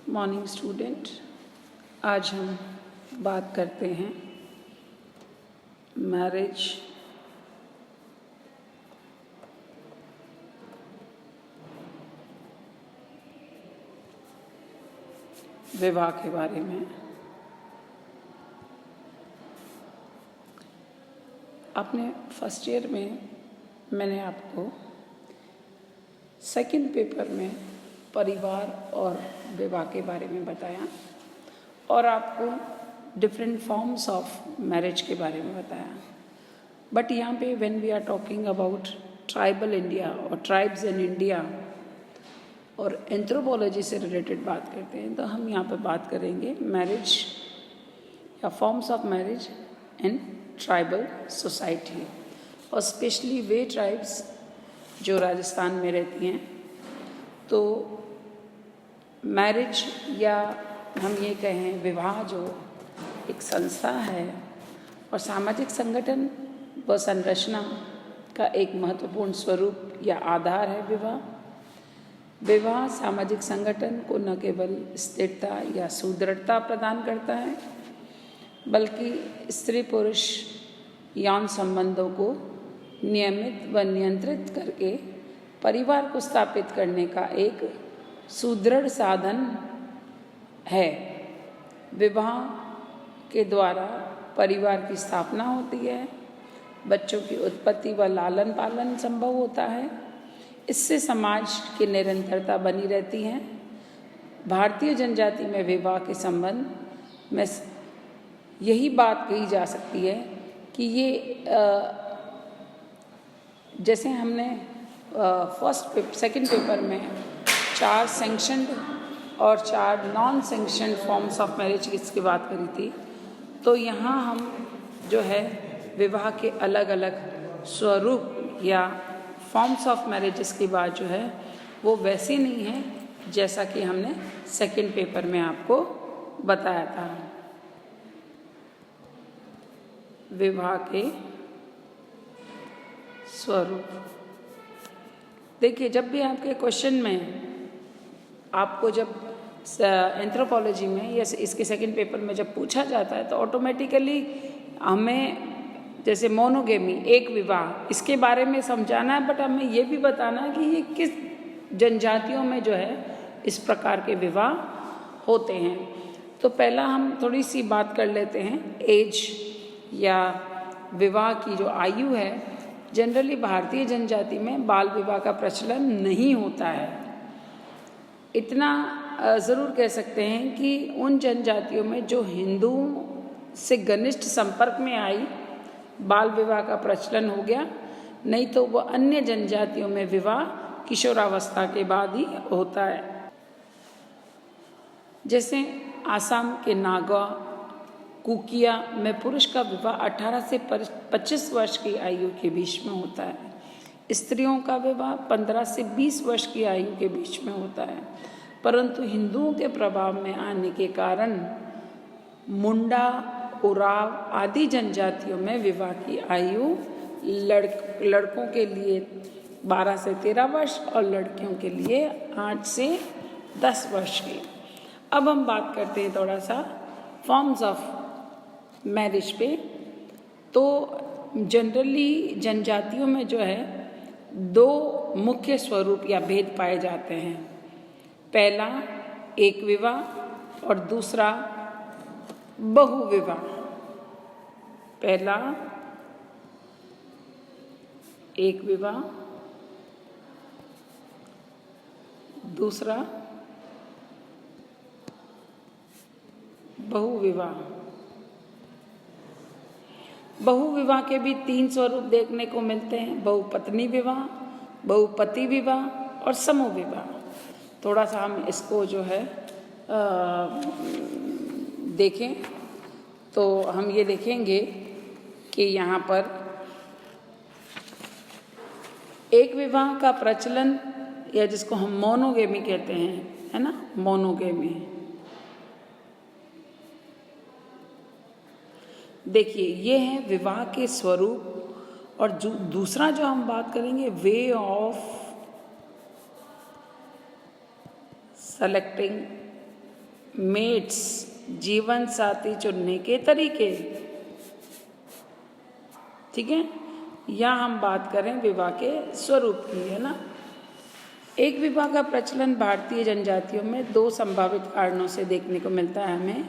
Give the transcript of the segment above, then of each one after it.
Morning student, आज हम बात करते हैं मैरिज विवाह के बारे में। अपने फर्स्ट ईयर में मैंने आपको सेकंड पेपर में परिवार और विवाह के बारे में बताया और आपको डिफरेंट फॉर्म्स ऑफ मैरिज के बारे में बताया। बट यहाँ पे when we are talking about tribal India और ट्राइब्स इन इंडिया और एंथ्रोपोलॉजी से रिलेटेड बात करते हैं, तो हम यहाँ पे बात करेंगे मैरिज या forms of marriage in tribal society, और स्पेशली वे ट्राइब्स जो राजस्थान में रहती हैं। तो मैरिज या हम ये कहें विवाह जो एक संस्था है और सामाजिक संगठन व संरचना का एक महत्वपूर्ण स्वरूप या आधार है विवाह। विवाह सामाजिक संगठन को न केवल स्थिरता या सुदृढ़ता प्रदान करता है, बल्कि स्त्री पुरुष यौन संबंधों को नियमित व नियंत्रित करके परिवार को स्थापित करने का एक सुदृढ़ साधन है। विवाह के द्वारा परिवार की स्थापना होती है, बच्चों की उत्पत्ति व लालन पालन संभव होता है, इससे समाज की निरंतरता बनी रहती है। भारतीय जनजाति में विवाह के संबंध में यही बात कही जा सकती है कि ये जैसे हमने सेकंड पेपर में 4 सैंक्शनड और 4 non sanctioned forms of marriage की बात करी थी, तो यहाँ हम जो है विवाह के अलग अलग स्वरूप या फॉर्म्स ऑफ मैरिजेस की बात जो है वो वैसी नहीं है जैसा कि हमने सेकंड पेपर में आपको बताया था। विवाह के स्वरूप देखिए, जब भी आपके क्वेश्चन में आपको जब एंथ्रोपोलॉजी में या इसके सेकंड पेपर में जब पूछा जाता है तो ऑटोमेटिकली हमें जैसे मोनोगेमी एक विवाह इसके बारे में समझाना है, बट हमें ये भी बताना है कि ये किस जनजातियों में जो है इस प्रकार के विवाह होते हैं। तो पहला हम थोड़ी सी बात कर लेते हैं एज या विवाह की जो आयु है। जनरली भारतीय जनजाति में बाल विवाह का प्रचलन नहीं होता है। इतना ज़रूर कह सकते हैं कि उन जनजातियों में जो हिंदुओं से घनिष्ठ संपर्क में आई बाल विवाह का प्रचलन हो गया, नहीं तो वह अन्य जनजातियों में विवाह किशोरावस्था के बाद ही होता है। जैसे आसाम के नागा कुकिया में पुरुष का विवाह 18 से 25 वर्ष की आयु के बीच में होता है। स्त्रियों का विवाह 15 से 20 वर्ष की आयु के बीच में होता है। परंतु हिंदुओं के प्रभाव में आने के कारण मुंडा, उराव आदि जनजातियों में विवाह की आयु लड़कों के लिए 12 से 13 वर्ष और लड़कियों के लिए 8 से 10 वर्ष की। अब हम बात करते हैं थोड़ा सा फॉर्म्स ऑफ मैरिज पे। तो जनरली जनजातियों में जो है 2 मुख्य स्वरूप या भेद पाए जाते हैं। पहला एक विवाह और दूसरा बहुविवाह। पहला एक विवाह, दूसरा बहुविवाह। बहुविवाह के भी 3 स्वरूप देखने को मिलते हैं: बहुपत्नी विवाह, बहुपति विवाह और समूह विवाह। थोड़ा सा हम इसको जो है देखें तो हम ये देखेंगे कि यहाँ पर एक विवाह का प्रचलन या जिसको हम मोनोगेमी कहते हैं, है ना, मोनोगेमी। देखिए, ये है विवाह के स्वरूप। और जो दूसरा जो हम बात करेंगे वे ऑफ सेलेक्टिंग मेट्स जीवन साथी चुनने के तरीके, ठीक है। या हम बात करें विवाह के स्वरूप की, है ना। एक विवाह का प्रचलन भारतीय जनजातियों में दो संभावित कारणों से देखने को मिलता है हमें।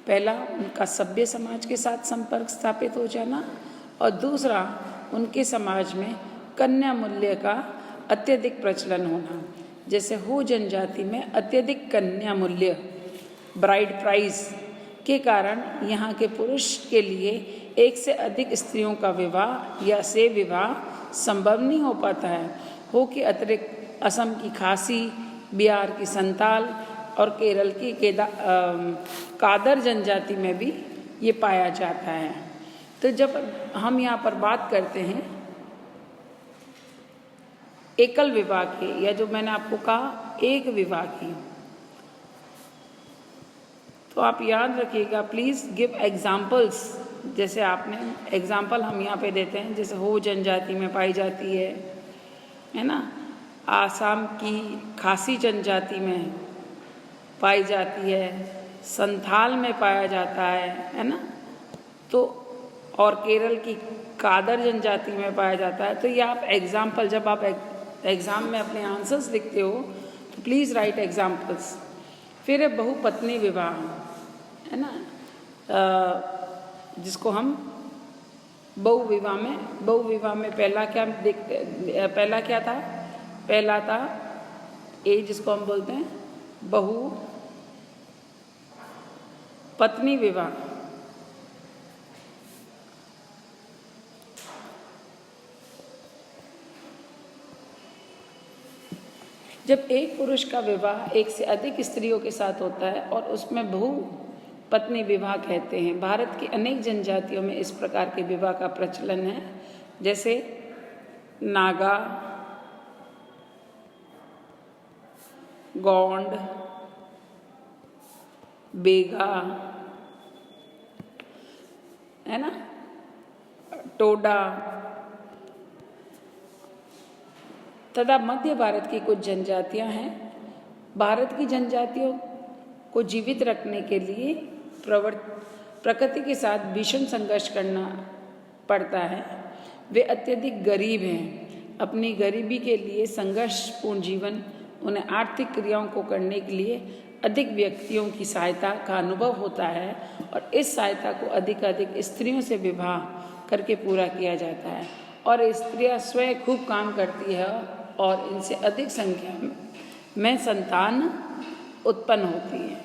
पहला, उनका सभ्य समाज के साथ संपर्क स्थापित हो जाना, और दूसरा, उनके समाज में कन्या मूल्य का अत्यधिक प्रचलन होना। जैसे हो जनजाति में अत्यधिक कन्या मूल्य, ब्राइड प्राइस के कारण यहाँ के पुरुष के लिए एक से अधिक स्त्रियों का विवाह या से विवाह संभव नहीं हो पाता है। हो के अतिरिक्त असम की खासी, बिहार की संताल और केरल की कादर जनजाति में भी ये पाया जाता है। तो जब हम यहाँ पर बात करते हैं एकल विवाह की, या जो मैंने आपको कहा एक विवाह की, तो आप याद रखिएगा, प्लीज़ गिव एग्जाम्पल्स। जैसे आपने एग्जाम्पल हम यहाँ पे देते हैं, जैसे हो जनजाति में पाई जाती है ना, आसाम की खासी जनजाति में पाई जाती है, संथाल में पाया जाता है ना, तो और केरल की कादर जनजाति में पाया जाता है। तो ये आप एग्जाम्पल, जब आप एग्ज़ाम में अपने आंसर्स लिखते हो तो प्लीज़ राइट एग्जाम्पल्स। फिर है बहुपत्नी विवाह, है ना, जिसको हम बहुविवाह में पहला क्या देखते, पहला क्या था, पहला था जिसको हम बोलते हैं बहुपत्नी विवाह। जब एक पुरुष का विवाह एक से अधिक स्त्रियों के साथ होता है और उसमें बहुपत्नी विवाह कहते हैं। भारत की अनेक जनजातियों में इस प्रकार के विवाह का प्रचलन है, जैसे नागा, गोंड, बेगा, है ना, टोडा तथा मध्य भारत की कुछ जनजातियां हैं। भारत की जनजातियों को जीवित रखने के लिए प्रकृति के साथ भीषण संघर्ष करना पड़ता है। वे अत्यधिक गरीब हैं। अपनी गरीबी के लिए संघर्षपूर्ण जीवन उन्हें आर्थिक क्रियाओं को करने के लिए अधिक व्यक्तियों की सहायता का अनुभव होता है, और इस सहायता को अधिकाधिक स्त्रियों से विवाह करके पूरा किया जाता है। और स्त्रियां स्वयं खूब काम करती है और इनसे अधिक संख्या में संतान उत्पन्न होती है।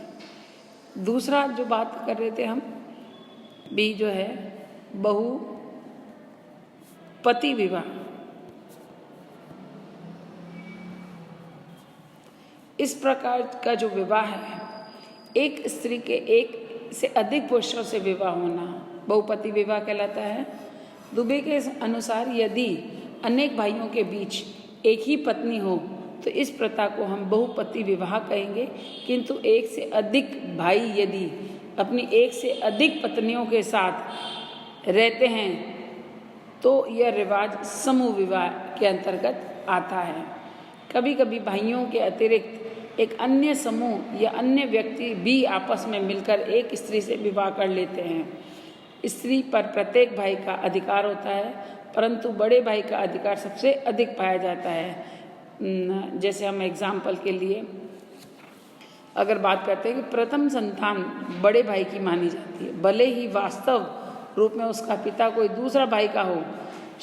दूसरा जो बात कर रहे थे हम भी, जो है बहुपति विवाह। इस प्रकार का जो विवाह है, एक स्त्री के एक से अधिक पुरुषों से विवाह होना बहुपति विवाह कहलाता है। दुबे के अनुसार यदि अनेक भाइयों के बीच एक ही पत्नी हो तो इस प्रथा को हम बहुपति विवाह कहेंगे, किंतु एक से अधिक भाई यदि अपनी एक से अधिक पत्नियों के साथ रहते हैं तो यह रिवाज समूह विवाह के अंतर्गत आता है। कभी कभी भाइयों के अतिरिक्त एक अन्य समूह या अन्य व्यक्ति भी आपस में मिलकर एक स्त्री से विवाह कर लेते हैं। स्त्री पर प्रत्येक भाई का अधिकार होता है, परंतु बड़े भाई का अधिकार सबसे अधिक पाया जाता है। जैसे हम एग्जाम्पल के लिए अगर बात करते हैं कि प्रथम संतान बड़े भाई की मानी जाती है, भले ही वास्तव रूप में उसका पिता कोई दूसरा भाई का हो।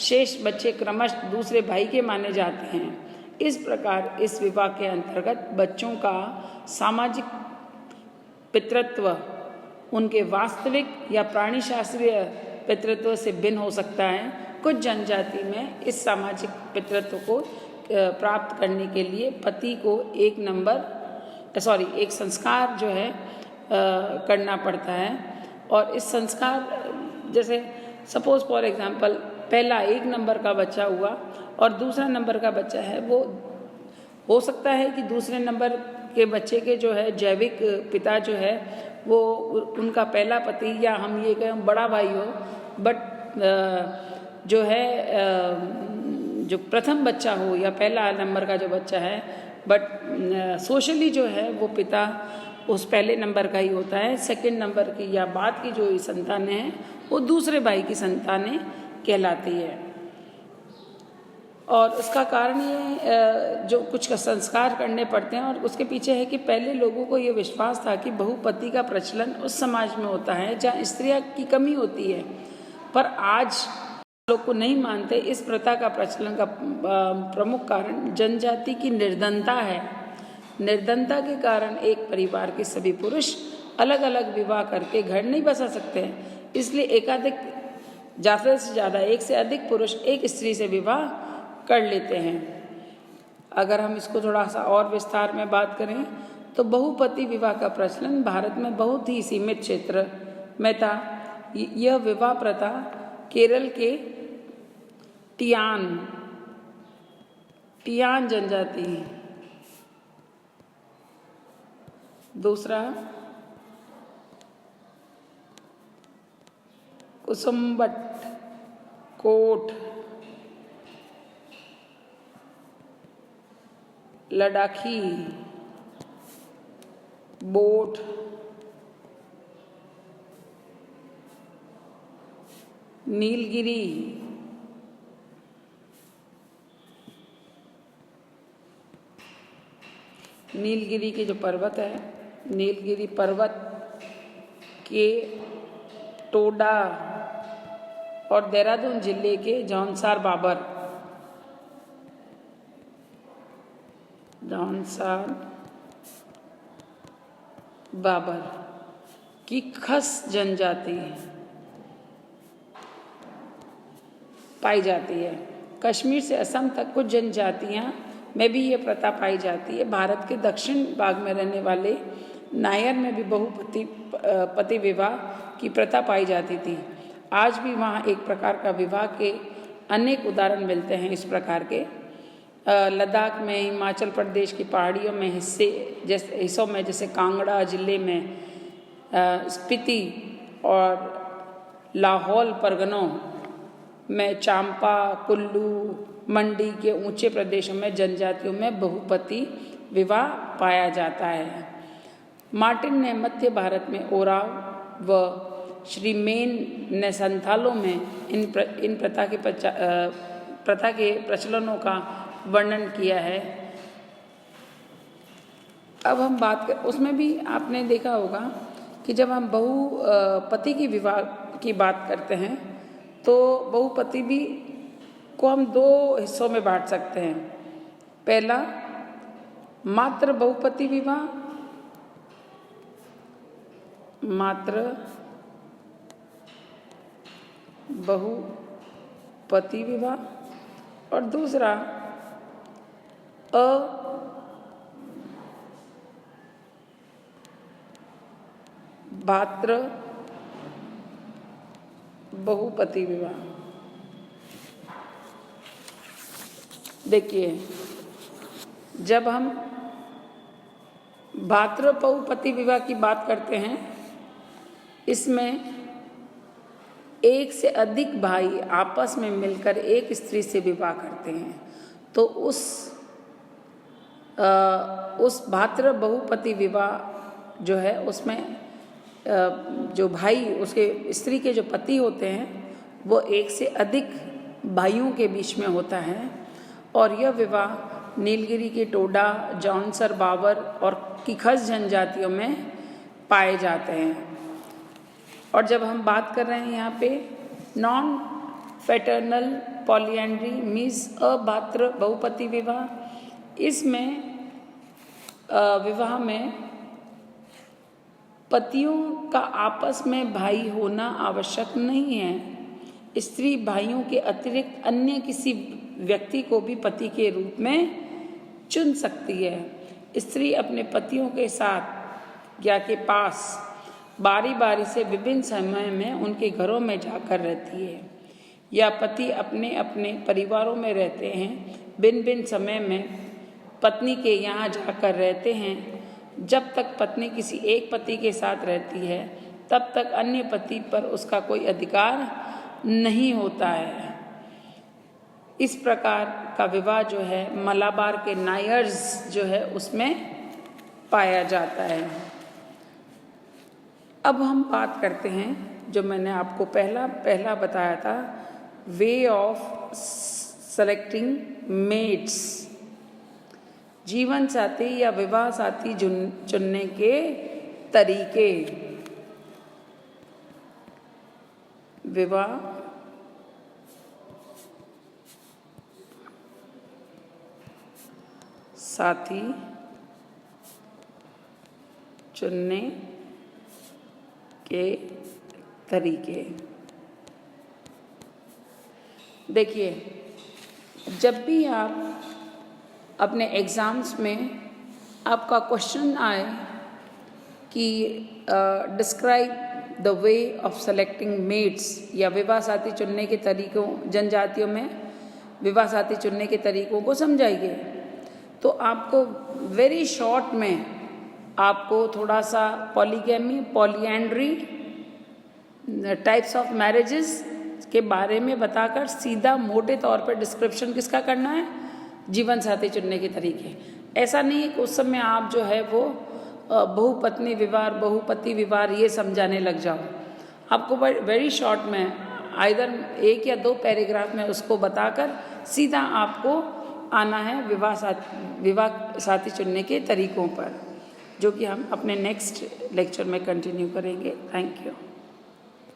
शेष बच्चे क्रमशः दूसरे भाई के माने जाते हैं। इस प्रकार इस विवाह के अंतर्गत बच्चों का सामाजिक पितृत्व उनके वास्तविक या प्राणीशास्त्रीय पितृत्व से भिन्न हो सकता है। कुछ जनजाति में इस सामाजिक पितृत्व को प्राप्त करने के लिए पति को एक संस्कार जो है करना पड़ता है। और इस संस्कार, जैसे सपोज फॉर एग्जांपल पहला 1 नंबर का बच्चा हुआ और दूसरा नंबर का बच्चा है, वो हो सकता है कि दूसरे नंबर के बच्चे के जो है जैविक पिता जो है वो उनका पहला पति या हम ये कहें बड़ा भाई हो, बट जो है जो प्रथम बच्चा हो या पहला नंबर का जो बच्चा है, बट सोशली जो है वो पिता उस पहले नंबर का ही होता है। सेकंड नंबर की या बाद की जो संतानें हैं वो दूसरे भाई की संतानें कहलाती है। और उसका कारण ये जो कुछ का संस्कार करने पड़ते हैं, और उसके पीछे है कि पहले लोगों को ये विश्वास था कि बहुपति का प्रचलन उस समाज में होता है जहाँ स्त्रियाँ की कमी होती है, पर आज लोग को नहीं मानते। इस प्रथा का प्रचलन का प्रमुख कारण जनजाति की निर्धनता है। निर्धनता के कारण एक परिवार के सभी पुरुष अलग अलग विवाह करके घर नहीं बसा सकते हैं, इसलिए एकाधिक ज़्यादा से ज़्यादा एक से अधिक पुरुष एक स्त्री से विवाह कर लेते हैं। अगर हम इसको थोड़ा सा और विस्तार में बात करें तो बहुपति विवाह का प्रचलन भारत में बहुत ही सीमित क्षेत्र में था। यह विवाह प्रथा केरल के टियान जनजाति, दूसरा कुसुम्बट, कोट, लद्दाखी, बोट, नीलगिरी, नीलगिरी के जो पर्वत है, नीलगिरी पर्वत के टोडा और देहरादून जिले के जौनसार बाबर की खस जनजाति पाई जाती है। कश्मीर से असम तक कुछ जनजातियां में भी ये प्रथा पाई जाती है। भारत के दक्षिण भाग में रहने वाले नायर में भी बहुपति विवाह की प्रथा पाई जाती थी। आज भी वहाँ एक प्रकार का विवाह के अनेक उदाहरण मिलते हैं इस प्रकार के। लद्दाख में, हिमाचल प्रदेश की पहाड़ियों में हिस्सों में जैसे कांगड़ा जिले में, स्पीति और लाहौल परगनों में, चांपा, कुल्लू, मंडी के ऊंचे प्रदेशों में जनजातियों में बहुपति विवाह पाया जाता है। मार्टिन ने मध्य भारत में ओराव व श्रीमेन ने संथालों में इन प्रथा के प्रचलनों का वर्णन किया है। अब हम बात कर, उसमें भी आपने देखा होगा कि जब हम बहुपति की विवाह की बात करते हैं तो बहुपति भी को हम दो हिस्सों में बांट सकते हैं। पहला मात्र बहुपति विवाह, मात्र बहुपति विवाह, और दूसरा अभात्र बहुपति विवाह। देखिए, जब हम भातृ बहुपति विवाह की बात करते हैं, इसमें एक से अधिक भाई आपस में मिलकर एक स्त्री से विवाह करते हैं, तो उस भातृ बहुपति विवाह जो है उसमें जो भाई उसके स्त्री के जो पति होते हैं वो एक से अधिक भाइयों के बीच में होता है। और यह विवाह नीलगिरी के टोडा, जौनसर बाबर और किखस जनजातियों में पाए जाते हैं। और जब हम बात कर रहे हैं यहाँ पे नॉन पैटर्नल पॉलीएंड्री मीन्स अभातृ बहुपति विवाह, इसमें विवाह में पतियों का आपस में भाई होना आवश्यक नहीं है। स्त्री भाइयों के अतिरिक्त अन्य किसी व्यक्ति को भी पति के रूप में चुन सकती है। स्त्री अपने पतियों के साथ या के पास बारी बारी से विभिन्न समय में उनके घरों में जाकर रहती है, या पति अपने अपने परिवारों में रहते हैं। भिन्न भिन्न समय में पत्नी के यहाँ जाकर रहते हैं। जब तक पत्नी किसी एक पति के साथ रहती है तब तक अन्य पति पर उसका कोई अधिकार नहीं होता है। इस प्रकार का विवाह जो है मलाबार के नायर्स जो है उसमें पाया जाता है। अब हम बात करते हैं जो मैंने आपको पहला बताया था, वे ऑफ सेलेक्टिंग मेट्स, जीवन साथी या विवाह साथी चुनने के तरीके। विवाह साथी चुनने के तरीके। देखिए, जब भी आप अपने एग्ज़ाम्स में आपका क्वेश्चन आए कि describe the way of selecting mates या विवाह साथी चुनने के तरीकों, जनजातियों में विवाह साथी चुनने के तरीकों को समझाइए, तो आपको वेरी शॉर्ट में आपको थोड़ा सा polygamy, polyandry, types of marriages के बारे में बताकर सीधा मोटे तौर पर डिस्क्रिप्शन किसका करना है, जीवन साथी चुनने के तरीके। ऐसा नहीं है कि उस समय आप जो है वो बहुपत्नी विवाह, बहुपति विवाह ये समझाने लग जाओ। आपको वेरी शॉर्ट में आइदर 1 या 2 पैराग्राफ में उसको बताकर सीधा आपको आना है विवाह साथी चुनने के तरीकों पर, जो कि हम अपने नेक्स्ट लेक्चर में कंटिन्यू करेंगे। Thank you.